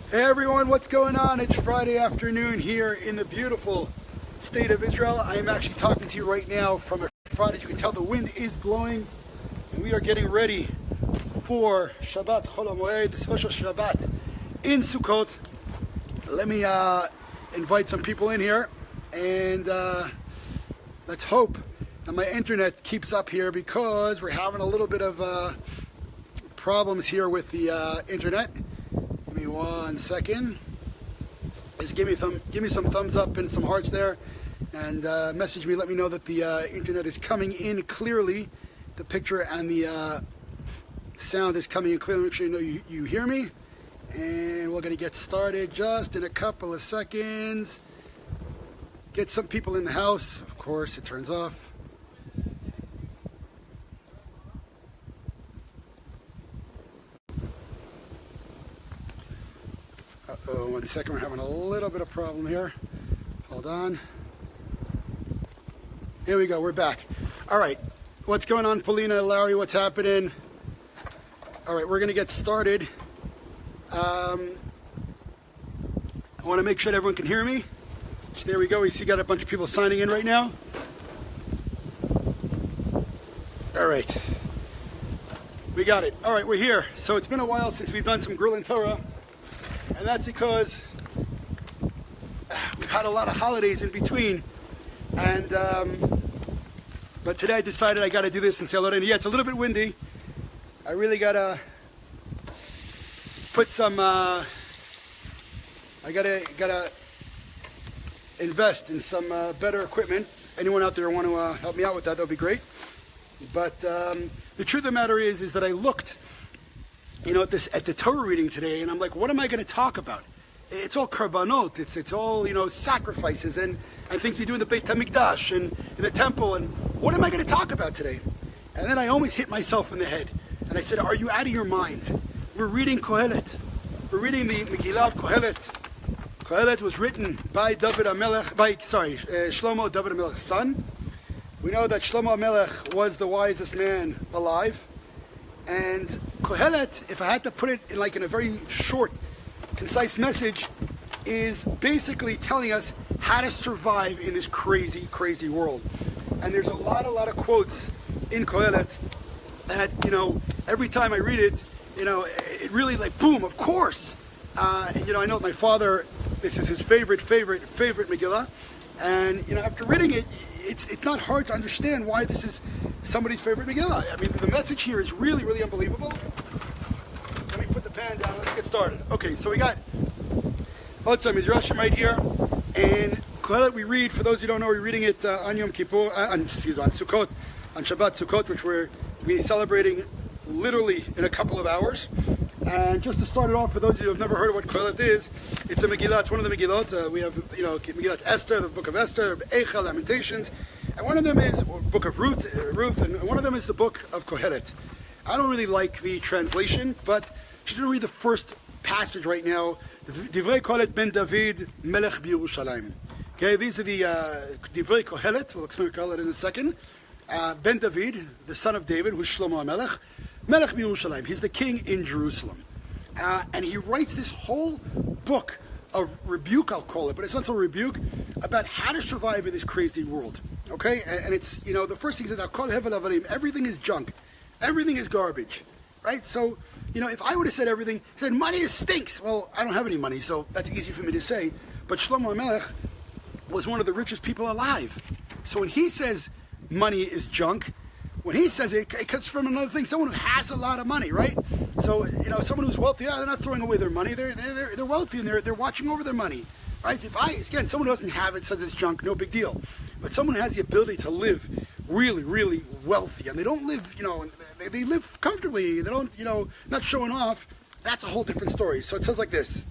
Hey everyone, what's going on? It's Friday afternoon here in the beautiful state of Israel. I am actually talking to you right now from a Friday. As you can tell, the wind is blowing and we are getting ready for Shabbat Chol HaMoed, the special Shabbat in Sukkot. Let me invite some people in here and let's hope that my internet keeps up here because we're having a little bit of problems here with the internet. Give me 1 second. Just give me some thumbs up and some hearts there, and message me. Let me know that the internet is coming in clearly. The picture and the sound is coming in clearly. Make sure you know you hear me. And we're going to get started just in a couple of seconds. Get some people in the house. Of course, it turns off. Uh-oh, 1 second, we're having a little bit of problem here. Hold on. Here we go, we're back. All right, what's going on, Paulina, Larry, what's happening? All right, we're gonna get started. I wanna make sure that everyone can hear me. So there we go, we see got a bunch of people signing in right now. All right, we got it. All right, we're here. So it's been a while since we've done some Grilling Torah. And that's because we've had a lot of holidays in between. And but today I decided I got to do this and say hello to you. Yeah, it's a little bit windy. I really got to put some, I gotta invest in some better equipment. Anyone out there want to help me out with that, that would be great. But the truth of the matter is that I looked at the Torah reading today, and I'm like, what am I going to talk about? It's all karbanot, it's all, sacrifices and things we do in the Beit HaMikdash and in the temple, and what am I going to talk about today? And then I almost hit myself in the head, and I said, are you out of your mind? We're reading Kohelet. We're reading the Megillah of Kohelet. Kohelet was written by Shlomo, David HaMelech's son. We know that Shlomo HaMelech was the wisest man alive. And Kohelet, if I had to put it in a very short, concise message, is basically telling us how to survive in this crazy, crazy world. And there's a lot of quotes in Kohelet that, every time I read it, it really boom, of course. I know my father, this is his favorite Megillah. And, after reading it, it's not hard to understand why this is somebody's favorite Megillah. I mean, the message here is really, really unbelievable. Let me put the pan down. Let's get started. Okay, so we got Otzah Midrashim right here. And Kohelet we read, for those who don't know, we're reading it on Yom Kippur, on Sukkot, on Shabbat Sukkot, which we're going to be celebrating literally in a couple of hours. And just to start it off, for those of you who have never heard of what Kohelet is, it's a Megillah. It's one of the Megillot. We have, Megillat Esther, the Book of Esther, Eicha, Lamentations, and one of them is Book of Ruth, and one of them is the Book of Kohelet. I don't really like the translation, but just going to read the first passage right now. Divrei Kohelet ben David, Melech b'Yerushalayim. Okay, these are the Divrei Kohelet. We'll explain Kohelet in a second. Ben David, the son of David, who's Shlomo HaMelech. Melech b'Yerushalayim. He's the king in Jerusalem. And he writes this whole book of rebuke, I'll call it, but it's not so rebuke, about how to survive in this crazy world. Okay? And it's, the first thing is that everything is junk. Everything is garbage. Right? So, if I would have said everything, said money stinks. Well, I don't have any money, so that's easy for me to say. But Shlomo HaMelech was one of the richest people alive. So when he says money is junk, when he says it, it comes from another thing. Someone who has a lot of money, right? So, someone who's wealthy, they're not throwing away their money. They're wealthy and they're watching over their money, right? Again, someone who doesn't have it says it's junk, no big deal. But someone who has the ability to live really, really wealthy, and they don't live, they live comfortably. They don't, not showing off. That's a whole different story. So it says like this.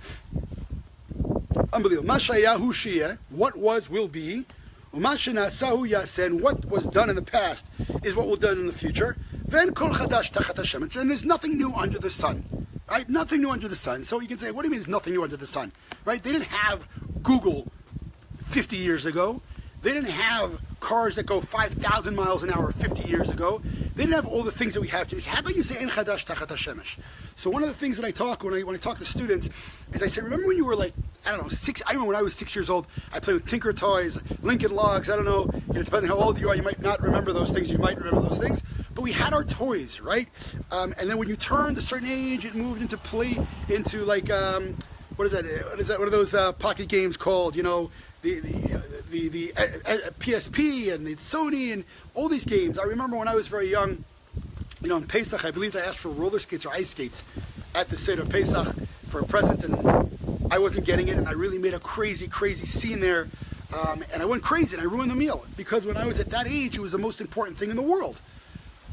Unbelievable. Mashayahu shiyeh, what was will be. Umashenasahu yasen, what was done in the past is what will be done in the future. Ven kol chadash tachat Hashem, and there's nothing new under the sun, right? Nothing new under the sun. So you can say, what do you mean there's nothing new under the sun, right? They didn't have Google 50 years ago. They didn't have cars that go 5,000 miles an hour 50 years ago. They didn't have all the things that we have today. How about you say En Chadash Tachat HaShemesh? So one of the things that I talk when I talk to students is I say, remember when you were like, I don't know, 6? I remember when I was 6 years old, I played with Tinker Toys, Lincoln Logs. I don't know, depending how old you are, you might not remember those things. You might remember those things. But we had our toys, right? And then when you turned a certain age, it moved into like what is that? What are those pocket games called? The PSP and the Sony and all these games. I remember when I was very young, in Pesach, I believe I asked for roller skates or ice skates at the Seder Pesach for a present, and I wasn't getting it, and I really made a crazy, crazy scene there, and I went crazy, and I ruined the meal, because when I was at that age, it was the most important thing in the world.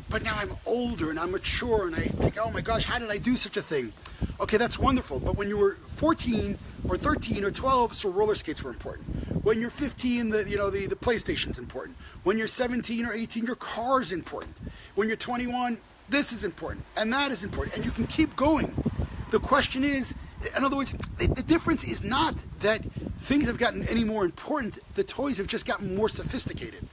But now I'm older, and I'm mature, and I think, oh my gosh, how did I do such a thing? Okay, that's wonderful, but when you were 14 or 13 or 12, so roller skates were important. When you're 15, the PlayStation's important. When you're 17 or 18, your car's important. When you're 21, this is important, and that is important, and you can keep going. The question is, in other words, the difference is not that things have gotten any more important, the toys have just gotten more sophisticated.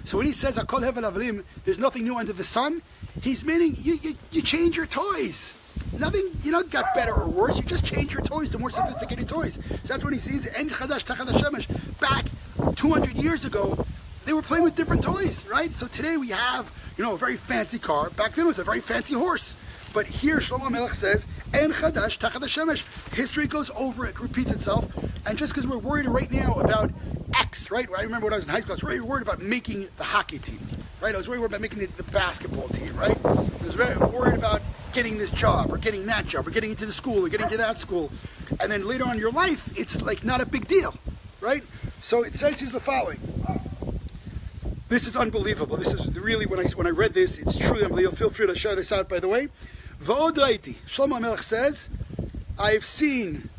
So when he says, Akol Hevel Avlim, there's nothing new under the sun, he's meaning you change your toys. Nothing, got better or worse. You just change your toys to more sophisticated toys. So that's when he sees En Chadash Tachat HaShemesh. Back 200 years ago, they were playing with different toys, right? So today we have, a very fancy car. Back then it was a very fancy horse. But here Shlomo HaMelech says, En Chadash Tachat HaShemesh. History goes over, it repeats itself. And just because we're worried right now about X, right? I remember when I was in high school, I was very worried about making the hockey team, right? I was very worried about making the basketball team, right? I was very worried about getting this job or getting that job or getting into the school or getting to that school. And then later on in your life, it's like not a big deal, right? So it says here's the following. This is unbelievable. This is really, when I read this, it's truly unbelievable. Feel free to share this out, by the way. V'od raiti. Shlomo HaMelech says, I've seen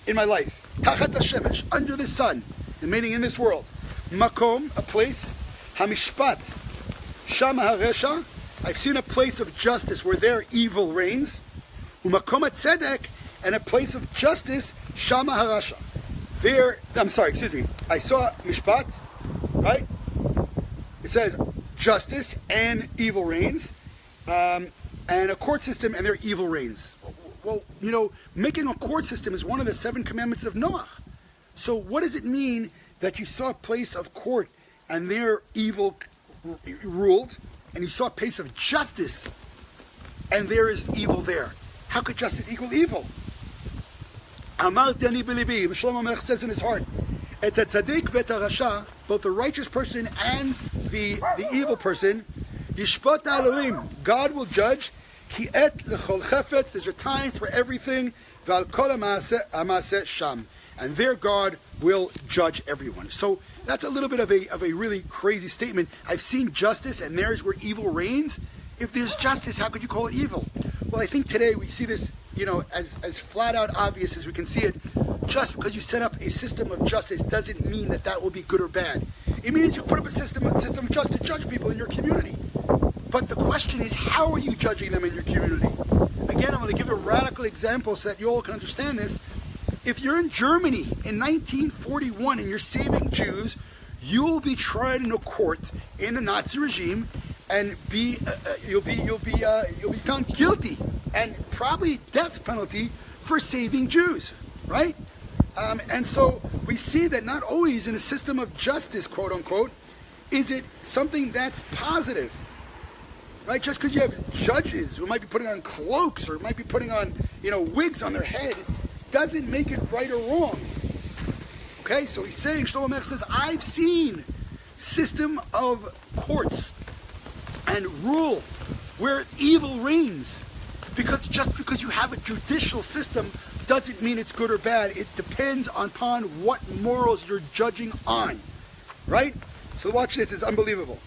in my life, Tachat HaShemesh, under the sun, meaning in this world, Makom, a place, Hamishpat, Shama HaResha, I've seen a place of justice where their evil reigns, Umakom HaTzedek, and a place of justice, Shama HaRasha. I saw Mishpat, right? It says justice and evil reigns, and a court system and their evil reigns. Well, making a court system is one of the 7 commandments of Noah. So what does it mean that you saw a place of court and their evil ruled, and you saw a place of justice and there is evil there? How could justice equal evil? Amar Tani B'libi, Shlomo HaMelech says in his heart, Et HaTzadik v'et HaRasha, both the righteous person and the evil person, Yishpot Elohim, God will judge, Ki et l'chol chefetz, there's a time for everything, V'al kol ha'maseh sham, and their God will judge everyone. So that's a little bit of a really crazy statement. I've seen justice, and there's where evil reigns. If there's justice, how could you call it evil? Well, I think today we see this, as flat out obvious as we can see it. Just because you set up a system of justice doesn't mean that will be good or bad. It means you put up a system of justice to judge people in your community. But the question is, how are you judging them in your community? Again, I'm going to give a radical example so that you all can understand this. If you're in Germany in 1941 and you're saving Jews, you will be tried in a court in the Nazi regime, and you'll be found guilty and probably death penalty for saving Jews, right? And so we see that not always in a system of justice, quote unquote, is it something that's positive, right? Just because you have judges who might be putting on cloaks or might be putting on, wigs on their head, doesn't make it right or wrong. Okay, so he's saying, Shlomo HaMelech says, I've seen system of courts and rule where evil reigns. Just because you have a judicial system doesn't mean it's good or bad. It depends upon what morals you're judging on. Right? So watch this, it's unbelievable.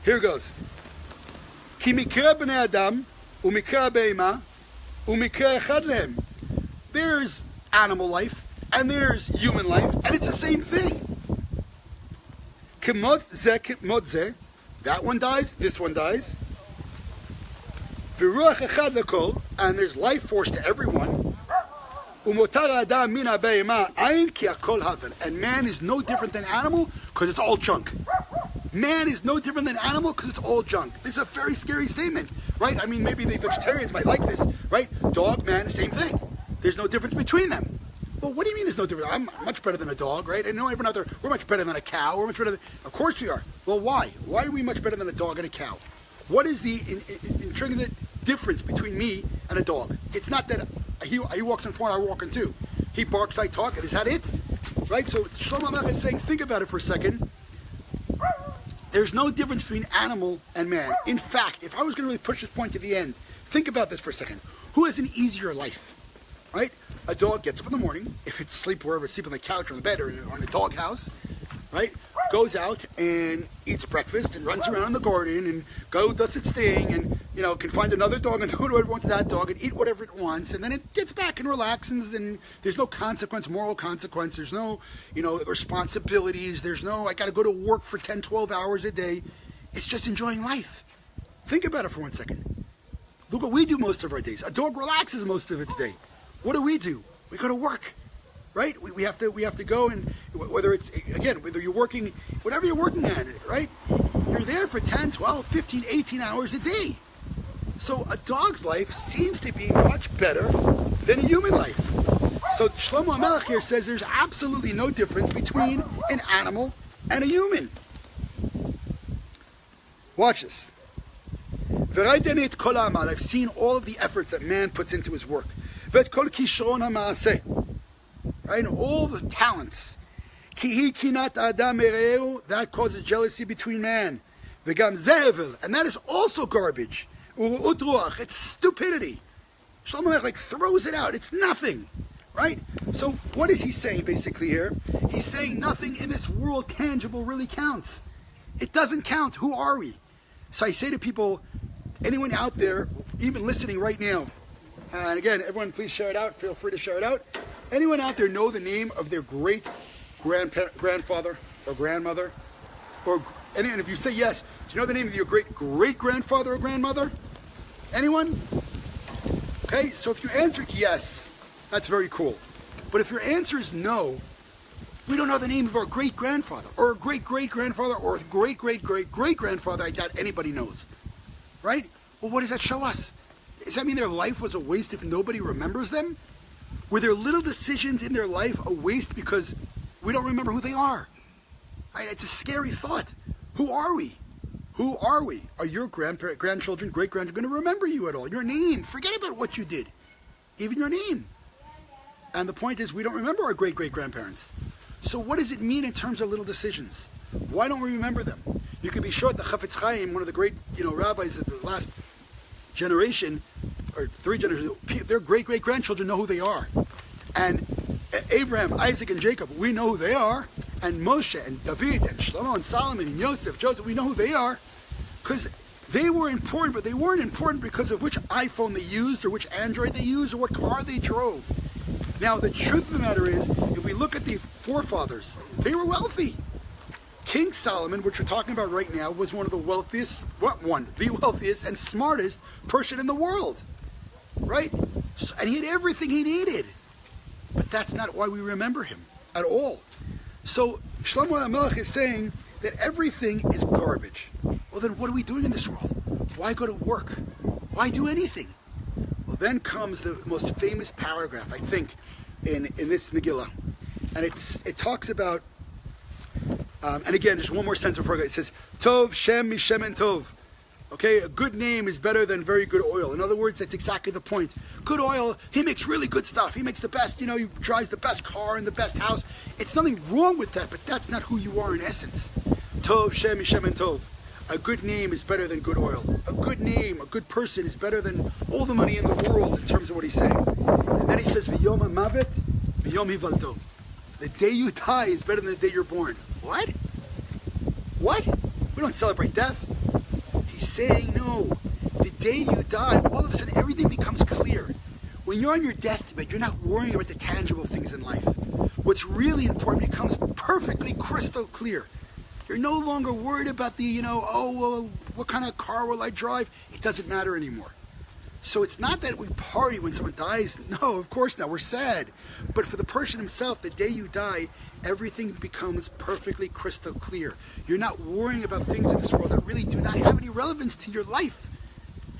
Here goes. Ki mikra b'nei Adam, u'mikra be'ema, u'mikra echad lehem. There's animal life, and there's human life, and it's the same thing. K'mod zeh, k'mod zeh. That one dies, this one dies. V'ruach echad l'kol, and there's life force to everyone. And man is no different than animal because it's all junk. Man is no different than animal because it's all junk. This is a very scary statement, right? I mean, maybe the vegetarians might like this, right? Dog, man, the same thing. There's no difference between them. Well, what do you mean there's no difference? I'm much better than a dog, right? And no, everyone out there, we're much better than a cow. We're much better than... Of course we are. Well, why? Why are we much better than a dog and a cow? What is the intrinsic difference between me and a dog? It's not that he walks in front, I walk in two. He barks, I talk. Is that it? Right? So Shlomo HaMelech is saying, think about it for a second. There's no difference between animal and man. In fact, if I was going to really push this point to the end, think about this for a second. Who has an easier life? Right? A dog gets up in the morning, if it's sleep wherever, sleep on the couch or in the bed or in a dog house, right? Goes out and eats breakfast and runs around in the garden and does its thing and, can find another dog and do whatever it wants to that dog and eat whatever it wants. And then it gets back and relaxes and there's no consequence, moral consequence. There's no, responsibilities. There's no, I got to go to work for 10, 12 hours a day. It's just enjoying life. Think about it for 1 second. Look what we do most of our days. A dog relaxes most of its day. What do? We go to work. Right? We have to go, and whether you're working, whatever you're working at, right? You're there for 10, 12, 15, 18 hours a day. So a dog's life seems to be much better than a human life. So Shlomo HaMelech here says there's absolutely no difference between an animal and a human. Watch this. I've seen all of the efforts that man puts into his work. Right, and all the talents. That causes jealousy between man. And that is also garbage. It's stupidity. Shlomo HaMelech throws it out. It's nothing. Right? So what is he saying basically here? He's saying nothing in this world tangible really counts. It doesn't count. Who are we? So I say to people, anyone out there, even listening right now, and again, everyone please share it out. Feel free to share it out. Anyone out there know the name of their great grandfather or grandmother? And if you say yes, do you know the name of your great grandfather or grandmother? Anyone? Okay, so if you answered yes, that's very cool. But if your answer is no, we don't know the name of our great grandfather or great great grandfather or great great great great grandfather. I doubt anybody knows. Right? Well, what does that show us? Does that mean their life was a waste if nobody remembers them? Were their little decisions in their life a waste because we don't remember who they are? Right? It's a scary thought. Who are we? Who are we? Are your grandchildren, great-grandchildren going to remember you at all? Your name. Forget about what you did. Even your name. And the point is, we don't remember our great-great-grandparents. So what does it mean in terms of little decisions? Why don't we remember them? You could be sure the Chafetz Chaim, one of the great rabbis of the last generation, or 3 generations, their great-great-grandchildren know who they are. And Abraham, Isaac, and Jacob, we know who they are. And Moshe, and David, and Shlomo, and Solomon, and Joseph, we know who they are. Because they were important, but they weren't important because of which iPhone they used, or which Android they used, or what car they drove. Now, the truth of the matter is, if we look at the forefathers, they were wealthy. King Solomon, which we're talking about right now, was one of the wealthiest and smartest person in the world. Right? And he had everything he needed. But that's not why we remember him at all. So Shlomo HaMelech is saying that everything is garbage. Well, then what are we doing in this world? Why go to work? Why do anything? Well, then comes the most famous paragraph, I think, in this Megillah. And it talks about, and again, just one more sentence before I go. It says, Tov Shem Mishemen Tov. Okay, a good name is better than very good oil. In other words, that's exactly the point. Good oil, he makes really good stuff. He makes the best, he drives the best car and the best house. It's nothing wrong with that, but that's not who you are in essence. Tov Shem Mishemen Tov. A good name is better than good oil. A good name, a good person is better than all the money in the world in terms of what he's saying. And then he says, V'yom ha'mavet, v'yom hivaldo. The day you die is better than the day you're born. What? What? We don't celebrate death. He's saying no. The day you die, all of a sudden everything becomes clear. When you're on your deathbed, you're not worrying about the tangible things in life. What's really important becomes perfectly crystal clear. You're no longer worried about the, what kind of car will I drive? It doesn't matter anymore. So it's not that we party when someone dies. No, of course not. We're sad. But for the person himself, the day you die, everything becomes perfectly crystal clear. You're not worrying about things in this world that really do not have any relevance to your life.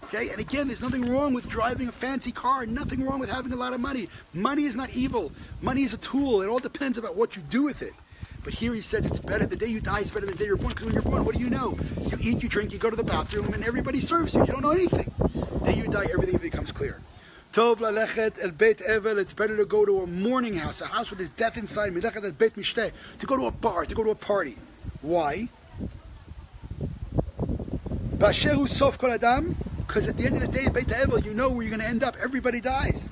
Okay? And again, there's nothing wrong with driving a fancy car. Nothing wrong with having a lot of money. Money is not evil. Money is a tool. It all depends about what you do with it. But here he says it's better, the day you die is better than the day you're born, because when you're born, what do you know? You eat, you drink, you go to the bathroom, and everybody serves you. You don't know anything. The day you die, everything becomes clear. Tov lalechet el beit evel, it's better to go to a mourning house, a house with his death inside, milechet el beit mishteh, to go to a bar, to go to a party. Why? Bashehu sof kol adam, because at the end of the day, beit evel, you know where you're going to end up. Everybody dies.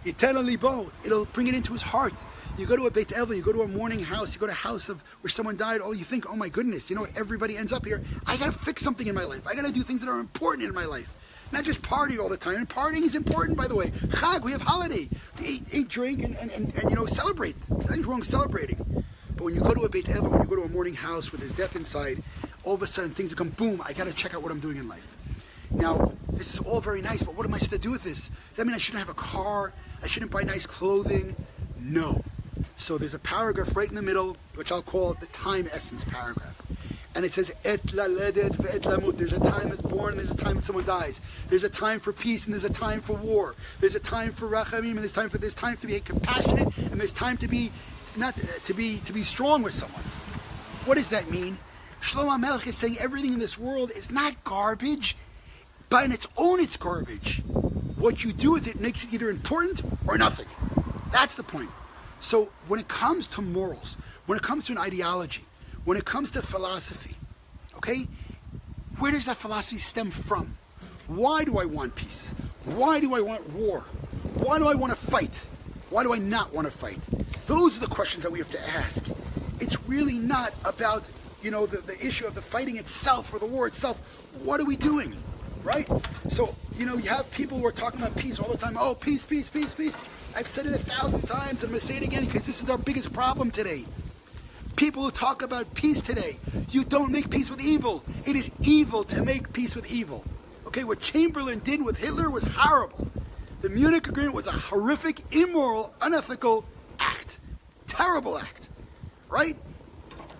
Yitena libo, it'll bring it into his heart. You go to a Beit Evel, you go to a mourning house, you go to a house of where someone died, you think, oh my goodness, you know what, everybody ends up here. I gotta fix something in my life. I gotta do things that are important in my life. Not just party all the time. And partying is important, by the way. Chag, we have holiday. To eat, drink, and celebrate. Nothing's wrong with celebrating. But when you go to a Beit Evel, when you go to a mourning house with his death inside, all of a sudden things become, boom, I gotta check out what I'm doing in life. Now, this is all very nice, but what am I supposed to do with this? Does that mean I shouldn't have a car? I shouldn't buy nice clothing? No. So there's a paragraph right in the middle, which I'll call the time essence paragraph. And it says, Et laledet ve'et lamut. There's a time that's born, there's a time that someone dies. There's a time for peace, and there's a time for war. There's a time for rachamim, and there's time to be compassionate, and there's time to be strong with someone. What does that mean? Shlomo HaMelech is saying everything in this world is not garbage, but on its own it's garbage. What you do with it makes it either important or nothing. That's the point. So when it comes to morals, when it comes to an ideology, when it comes to philosophy, okay, where does that philosophy stem from? Why do I want peace? Why do I want war? Why do I want to fight? Why do I not want to fight? Those are the questions that we have to ask. It's really not about, the issue of the fighting itself or the war itself. What are we doing? Right? So, you have people who are talking about peace all the time. Oh, peace, peace, peace, peace. I've said it 1,000 times. I'm going to say it again because this is our biggest problem today. People who talk about peace today, you don't make peace with evil. It is evil to make peace with evil. Okay, what Chamberlain did with Hitler was horrible. The Munich Agreement was a horrific, immoral, unethical act. Terrible act. Right?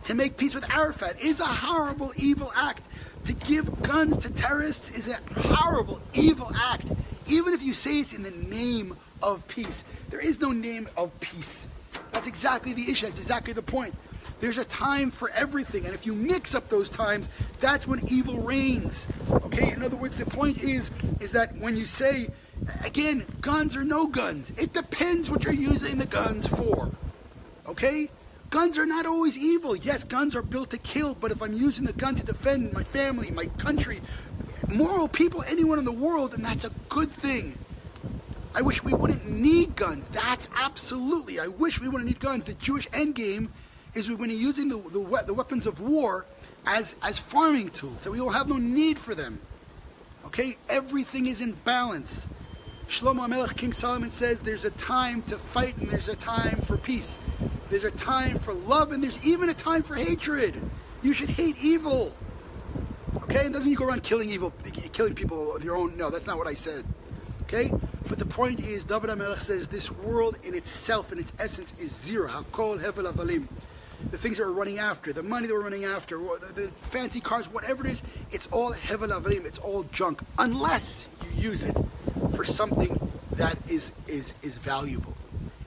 To make peace with Arafat is a horrible, evil act. To give guns to terrorists is a horrible, evil act. Even if you say it's in the name of peace. There is no name of peace. That's exactly the issue. That's exactly the point. There's a time for everything. And if you mix up those times, that's when evil reigns. Okay? In other words, the point is that when you say, again, guns or no guns, it depends what you're using the guns for. Okay? Guns are not always evil. Yes, guns are built to kill, but if I'm using the gun to defend my family, my country, moral people, anyone in the world, then that's a good thing. I wish we wouldn't need guns. That's absolutely. I wish we wouldn't need guns. The Jewish end game is when you're using the weapons of war as farming tools. So we will have no need for them. Okay? Everything is in balance. Shlomo HaMelech, King Solomon says there's a time to fight and there's a time for peace. There's a time for love and there's even a time for hatred. You should hate evil. Okay? It doesn't mean you go around killing people of your own. No, that's not what I said. Okay? But the point is, David HaMelech says this world in itself, in its essence, is zero. Hakol hevel avalim. The things that we're running after, the money that we're running after, the fancy cars, whatever it is, it's all hevel avalim. It's all junk. Unless you use it for something that is valuable.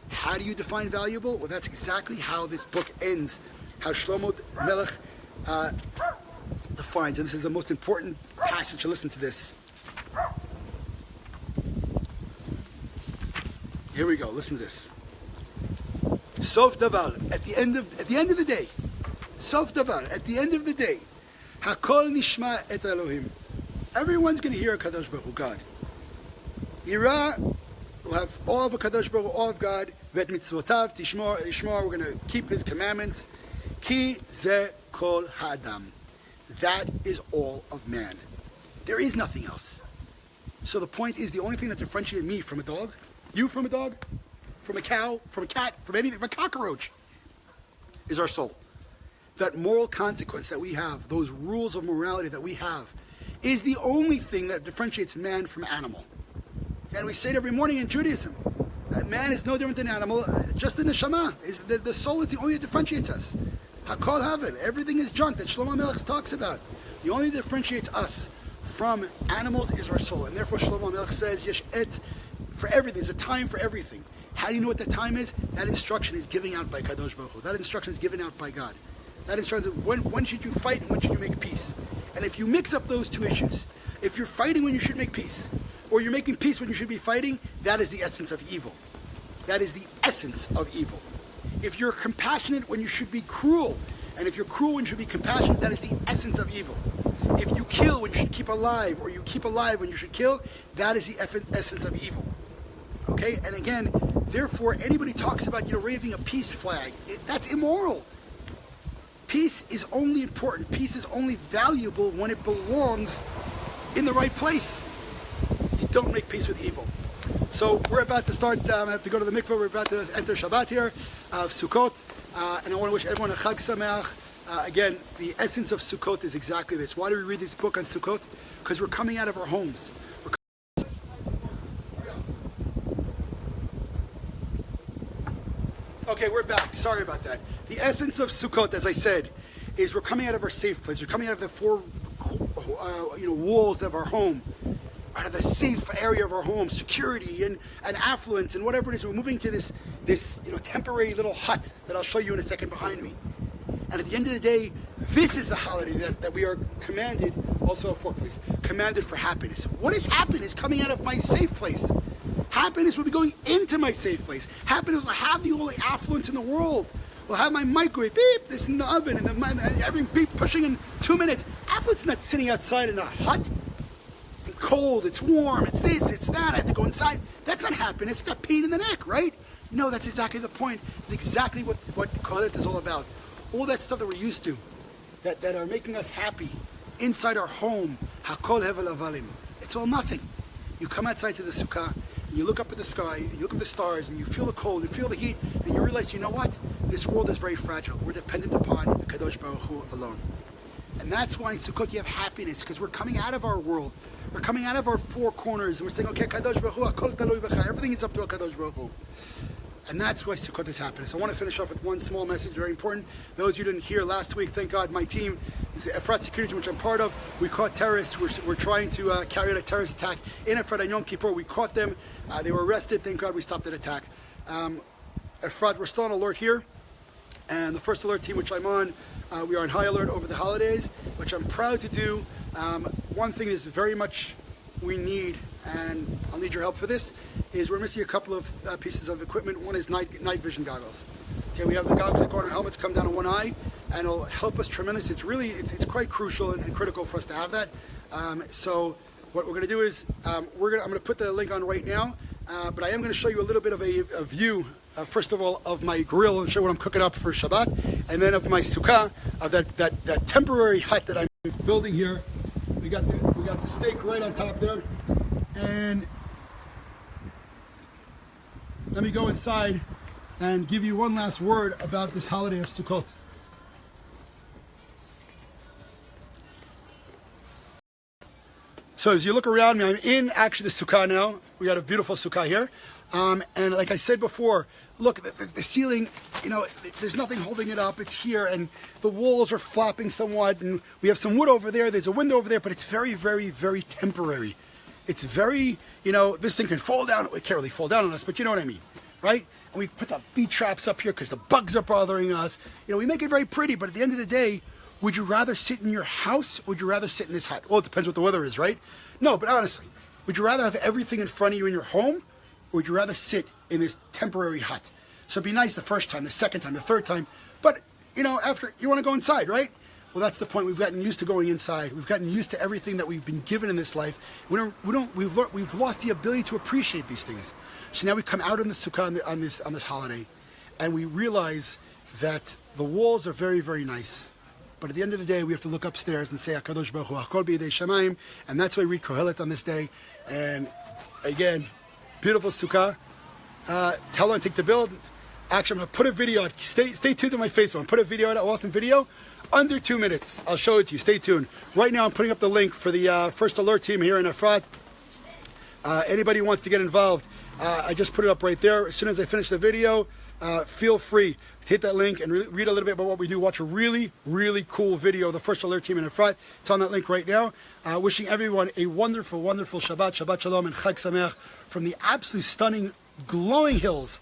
How do you define valuable? Well, that's exactly how this book ends. How Shlomo HaMelech defines. And this is the most important passage to listen to this. Here we go. Listen to this. Sof davar. At the end of the day. Sof davar. At the end of the day. Hakol nishma et Elohim. Everyone's going to hear Kadosh Baruch Hu, God. Yira will have all of Kadosh Baruch Hu, all of God. Vet mitzvotav tishmor. We're going to keep His commandments. Ki ze kol ha'adam. That is all of man. There is nothing else. So the point is, the only thing that differentiates me from a dog, you from a dog, from a cow, from a cat, from anything, from a cockroach, is our soul. That moral consequence that we have, those rules of morality that we have, is the only thing that differentiates man from animal. And we say it every morning in Judaism. Man is no different than an animal. Just the neshama, the soul is the only that differentiates us. Hakol Haven, everything is junk that Shlomo Melech talks about. The only that differentiates us from animals is our soul. And therefore Shlomo Melech says, Yesh et, for everything, there's a time for everything. How do you know what the time is? That instruction is given out by Kadosh Baruch Hu. That instruction is given out by God. That instruction is when should you fight and when should you make peace? And if you mix up those two issues, if you're fighting when you should make peace, or you're making peace when you should be fighting, that is the essence of evil. That is the essence of evil. If you're compassionate when you should be cruel, and if you're cruel when you should be compassionate, that is the essence of evil. If you kill when you should keep alive, or you keep alive when you should kill, that is the essence of evil. Okay? And again, therefore, anybody talks about, waving a peace flag, that's immoral. Peace is only important. Peace is only valuable when it belongs in the right place. You don't make peace with evil. So we're about to start, I have to go to the mikveh, we're about to enter Shabbat here, of Sukkot, and I want to wish everyone a Chag Sameach. Again, the essence of Sukkot is exactly this. Why do we read this book on Sukkot? Because we're coming out of our homes. Okay, we're back. Sorry about that. The essence of Sukkot, as I said, is we're coming out of our safe place. We're coming out of the four walls of our home, out of the safe area of our home, security and affluence and whatever it is. We're moving to this temporary little hut that I'll show you in a second behind me. And at the end of the day, this is the holiday that we are commanded, also for please, commanded for happiness. What is happiness? Coming out of my safe place. Happiness will be going into my safe place. Happiness will have all the affluence in the world. We'll have my microwave, beep, this in the oven, and everything beep, pushing in 2 minutes. Affluence not sitting outside in a hut. It's cold, it's warm, it's this, it's that, I have to go inside. That's not happiness, it's not pain in the neck, right? No, that's exactly the point. It's exactly what Kohelet is all about. All that stuff that we're used to, that are making us happy, inside our home, Hakol Hevel Avalim. It's all nothing. You come outside to the sukkah, and you look up at the sky, and you look at the stars, and you feel the cold, you feel the heat, and you realize, you know what? This world is very fragile. We're dependent upon the Kadosh Baruch Hu alone. And that's why in Sukkot you have happiness, because we're coming out of our world. We're coming out of our four corners, and we're saying, okay, Kadosh Baruch Hu, Hakol Talui B'cha. Everything is up to Kadosh Baruch Hu. And that's why Sukkot is happiness. I want to finish off with one small message, very important. Those you didn't hear last week, thank God, my team, Efrat Security, which I'm part of, we caught terrorists. We're trying to carry out a terrorist attack in Efrat and Yom Kippur. We caught them. They were arrested. Thank God we stopped that attack. Efrat, we're still on alert here. And the first alert team, which I'm on, we are on high alert over the holidays, which I'm proud to do. One thing is very much we need, and I'll need your help for this, is we're missing a couple of pieces of equipment. One is night vision goggles. Okay, we have the goggles that go on our helmets, come down on one eye, and it'll help us tremendously. It's quite crucial and critical for us to have that. So what we're going to do is I'm going to put the link on right now, but I am going to show you a little bit of a view. First of all, of my grill and show what I'm cooking up for Shabbat, and then of my sukkah, of that temporary hut that I'm building here. We got the steak right on top there, and let me go inside and give you one last word about this holiday of Sukkot. So as you look around me, I'm in actually the sukkah now. We got a beautiful sukkah here. And like I said before, look, the ceiling, there's nothing holding it up. It's here, and the walls are flapping somewhat, and we have some wood over there. There's a window over there, but it's very, very, very temporary. It's very, this thing can fall down. It can't really fall down on us, but you know what I mean, right? And we put the bee traps up here because the bugs are bothering us. We make it very pretty, but at the end of the day, would you rather sit in your house, or would you rather sit in this hut? Well, it depends what the weather is, right? No, but honestly, would you rather have everything in front of you in your home, or would you rather sit in this temporary hut? So it'd be nice the first time, the second time, the third time, but after you want to go inside, right? Well, that's the point. We've gotten used to going inside. We've gotten used to everything that we've been given in this life. We've lost the ability to appreciate these things. So now we come out in the sukkah on this holiday, and we realize that the walls are very, very nice. But at the end of the day, we have to look upstairs and say, HaKadosh Baruch Hu, Hakol b'yedei Shamayim, and that's why we read Kohelet on this day. And again, beautiful sukkah. Tell her and take the build. Actually, I'm going to put a video out. Stay tuned to my Facebook. I'm going to put a video out, an awesome video, under 2 minutes. I'll show it to you. Stay tuned. Right now, I'm putting up the link for the first alert team here in Efrat. Anybody who wants to get involved, I just put it up right there. As soon as I finish the video, feel free to hit that link and read a little bit about what we do. Watch a really, really cool video, the First Alert Team in front. It's on that link right now. Wishing everyone a wonderful, wonderful Shabbat, Shabbat Shalom, and Chag Sameach from the absolutely stunning, glowing hills